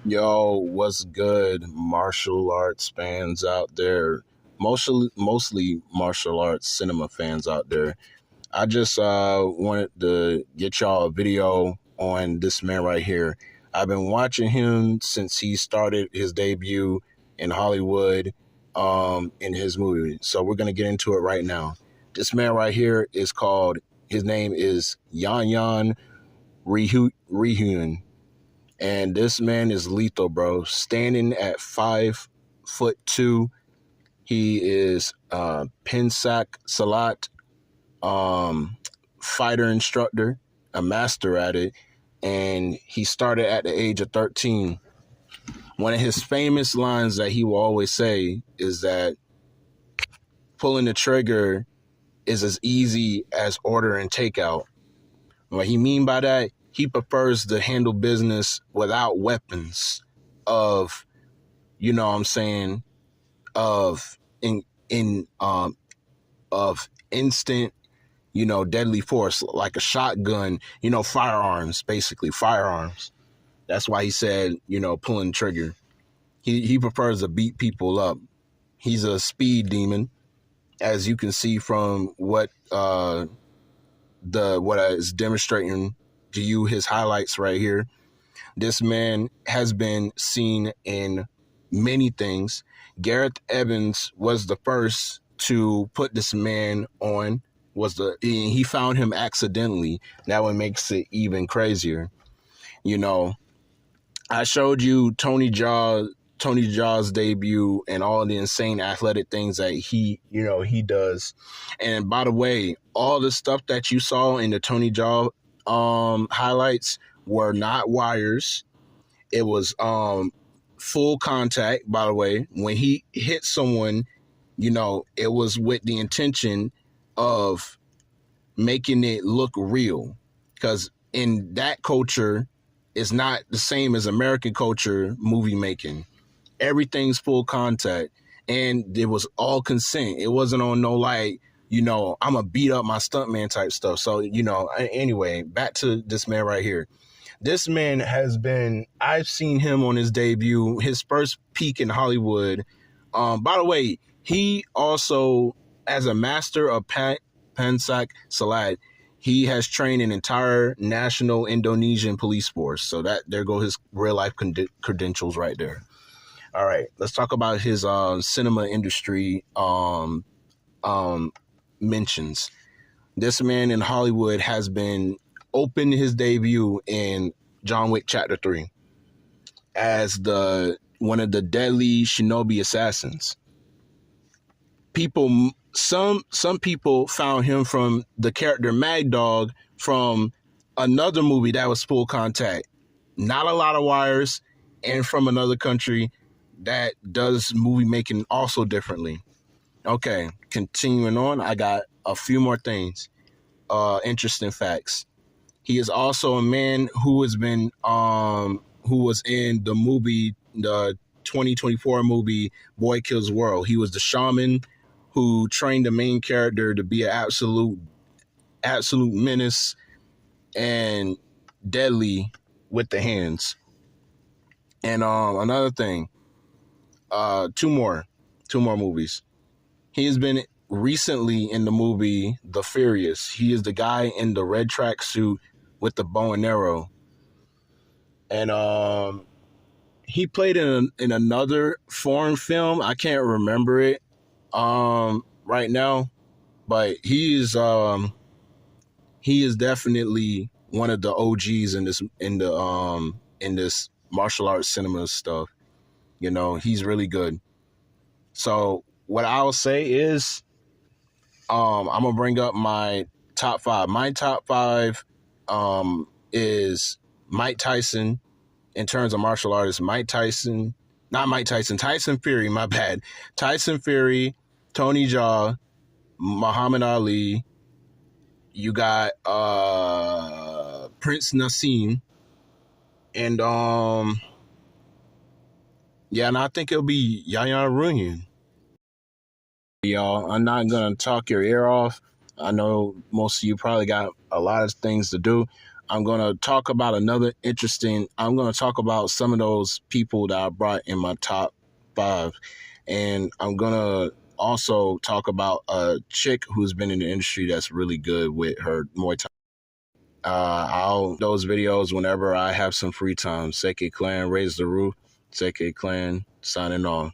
Yo, what's good, martial arts fans out there? Mostly martial arts cinema fans out there. I just wanted to get y'all a video on this man right here. I've been watching him since he started his debut in Hollywood in his movie. So we're gonna get into it right now. This man right here his name is Yayan Ruhian. And this man is lethal, bro. Standing at 5'2", he is Pensac Salat, fighter instructor, a master at it, and he started at the age of 13. One of his famous lines that he will always say is that pulling the trigger is as easy as ordering takeout. What he mean by that, he prefers to handle business without weapons of, you know what I'm saying, of in of instant, deadly force, like a shotgun, firearms, basically firearms. That's why he said, pulling the trigger. He prefers to beat people up. He's a speed demon, as you can see from what is demonstrating to you his highlights right here. This man has been seen in many things. Gareth Evans was the first to put this man on. He found him accidentally. That one makes it even crazier. I showed you Tony Jaw's debut and all the insane athletic things that he does. And by the way, all the stuff that you saw in the Tony Jaw highlights were not wires. It was full contact, by the way. When he hit someone, it was with the intention of making it look real. Because in that culture, it's not the same as American culture movie making. Everything's full contact, and it was all consent. It wasn't on no I'm gonna beat up my stuntman type stuff. So, anyway, back to this man right here. This man I've seen him on his debut, his first peak in Hollywood. By the way, he also, as a master of Pensac Silat, he has trained an entire national Indonesian police force. So there go his real life credentials right there. All right, let's talk about his cinema industry mentions. This man in Hollywood has been opened his debut in John Wick Chapter 3 as one of the deadly shinobi assassins. Some people found him from the character Mad Dog from another movie that was full contact. Not a lot of wires, and from another country that does movie making also differently. Okay, continuing on, I got a few more things. Interesting facts. He is also a man who was in the movie, the 2024 movie Boy Kills World. He was the shaman who trained the main character to be an absolute menace and deadly with the hands. And another thing, two more movies. He has been recently in the movie The Furious. He is the guy in the red tracksuit with the bow and arrow. And he played in another foreign film. I can't remember it right now, but he is definitely one of the OGs in this martial arts cinema stuff. He's really good. So what I'll say is, I'm gonna bring up my top 5. My top 5 is Mike Tyson in terms of martial artists. Tyson Fury, my bad. Tyson Fury, Tony Jaa, Muhammad Ali. You got Prince Nassim, and and I think it'll be Yayan Ruhian. Y'all, I'm not gonna talk your ear off. I know most of you probably got a lot of things to do. I'm gonna talk about I'm gonna talk about some of those people that I brought in my top 5, and I'm gonna also talk about a chick who's been in the industry that's really good with her Muay Thai. I'll those videos whenever I have some free time. Seke Clan, raise the roof. Seke Clan, signing on.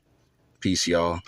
Peace, y'all.